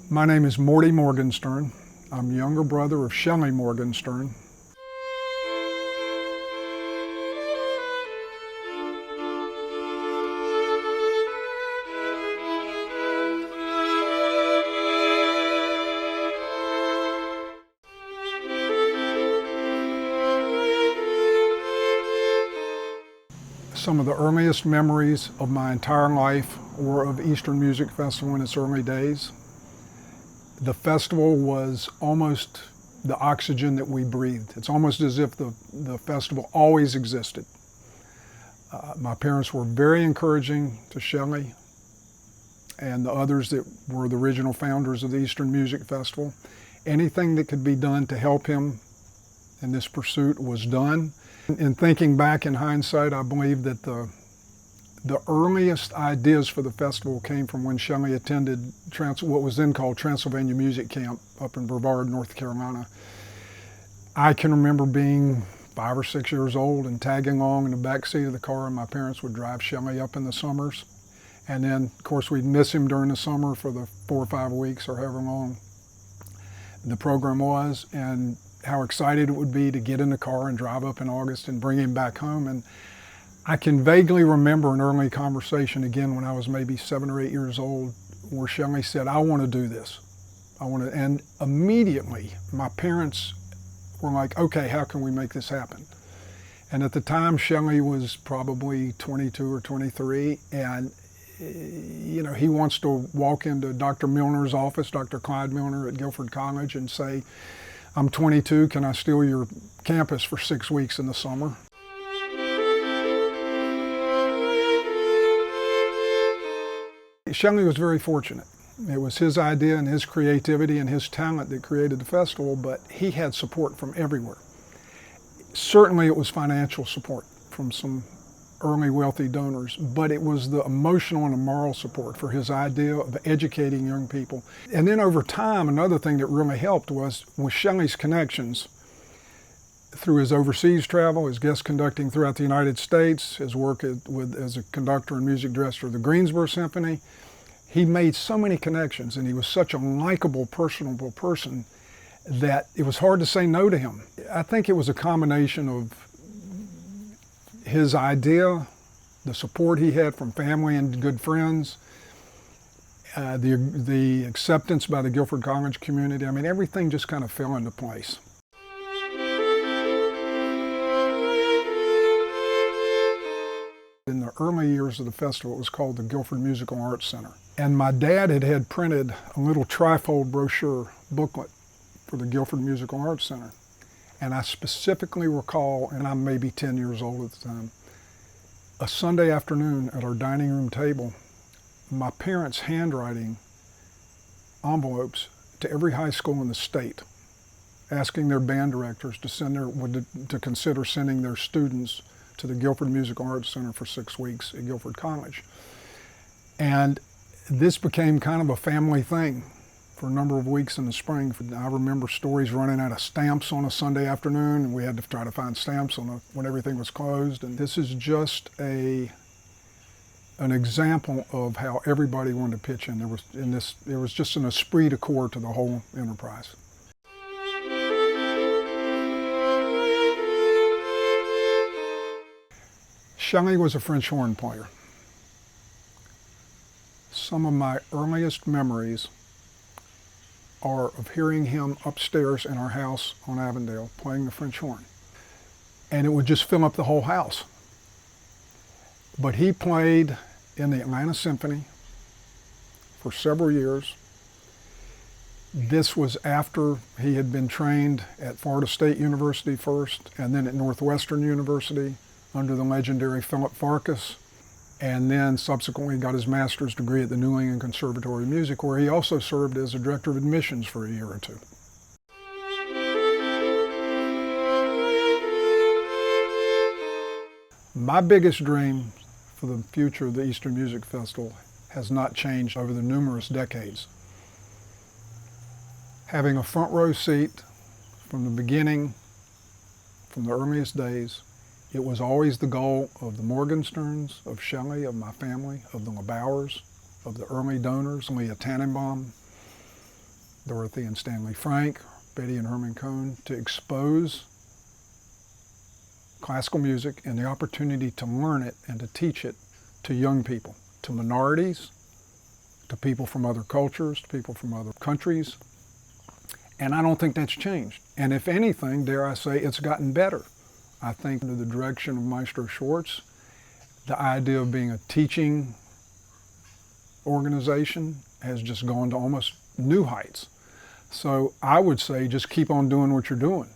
My name is Morty Morgenstern. I'm younger brother of Shelly Morgenstern. Some of the earliest memories of my entire life were of Eastern Music Festival in its early days. The festival was almost the oxygen that we breathed. It's almost as if the festival always existed. My parents were very encouraging to Shelly and the others that were the original founders of the Eastern Music Festival. Anything that could be done to help him in this pursuit was done. In thinking back in hindsight, I believe that the earliest ideas for the festival came from when Shelly attended what was then called Transylvania Music Camp up in Brevard, North Carolina. I can remember being 5 or 6 years old and tagging along in the back seat of the car, and my parents would drive Shelly up in the summers. And then, of course, we'd miss him during the summer for the 4 or 5 weeks or however long the program was, and how excited it would be to get in the car and drive up in August and bring him back home. And I can vaguely remember an early conversation, again, when I was maybe 7 or 8 years old, where Shelly said, "I want to do this. And immediately my parents were like, okay, how can we make this happen? And at the time, Shelly was probably 22 or 23, and he wants to walk into Dr. Milner's office, Dr. Clyde Milner at Guilford College, and say, "I'm 22, can I steal your campus for 6 weeks in the summer?" Shelly was very fortunate. It was his idea and his creativity and his talent that created the festival, but he had support from everywhere. Certainly it was financial support from some early wealthy donors, but it was the emotional and the moral support for his idea of educating young people. And then over time, another thing that really helped was with Shelly's connections through his overseas travel, his guest conducting throughout the United States, his work as a conductor and music director of the Greensboro Symphony. He made so many connections, and he was such a likable, personable person that it was hard to say no to him. I think it was a combination of his idea, the support he had from family and good friends, the acceptance by the Guilford College community. I mean, everything just kind of fell into place. In the early years of the festival, it was called the Guilford Musical Arts Center. And my dad had printed a little trifold brochure booklet for the Guilford Musical Arts Center. And I specifically recall, and I'm maybe 10 years old at the time, a Sunday afternoon at our dining room table, my parents handwriting envelopes to every high school in the state, asking their band directors to consider sending their students to the Guilford Musical Arts Center for 6 weeks at Guilford College. And this became kind of a family thing for a number of weeks in the spring. I remember stories running out of stamps on a Sunday afternoon, and we had to try to find stamps when everything was closed. And this is just an example of how everybody wanted to pitch in. There was just an esprit de corps to the whole enterprise. Shelly was a French horn player. Some of my earliest memories are of hearing him upstairs in our house on Avondale playing the French horn. And it would just fill up the whole house. But he played in the Atlanta Symphony for several years. This was after he had been trained at Florida State University first, and then at Northwestern University under the legendary Philip Farkas, and then subsequently got his master's degree at the New England Conservatory of Music, where he also served as a director of admissions for a year or two. My biggest dream for the future of the Eastern Music Festival has not changed over the numerous decades. Having a front row seat from the beginning, from the earliest days, it was always the goal of the Morgensterns, of Shelly, of my family, of the LeBowers, of the early donors, Leah Tannenbaum, Dorothy and Stanley Frank, Betty and Herman Cohn, to expose classical music and the opportunity to learn it and to teach it to young people, to minorities, to people from other cultures, to people from other countries. And I don't think that's changed. And if anything, dare I say, it's gotten better. I think under the direction of Maestro Schwartz, the idea of being a teaching organization has just gone to almost new heights. So I would say just keep on doing what you're doing.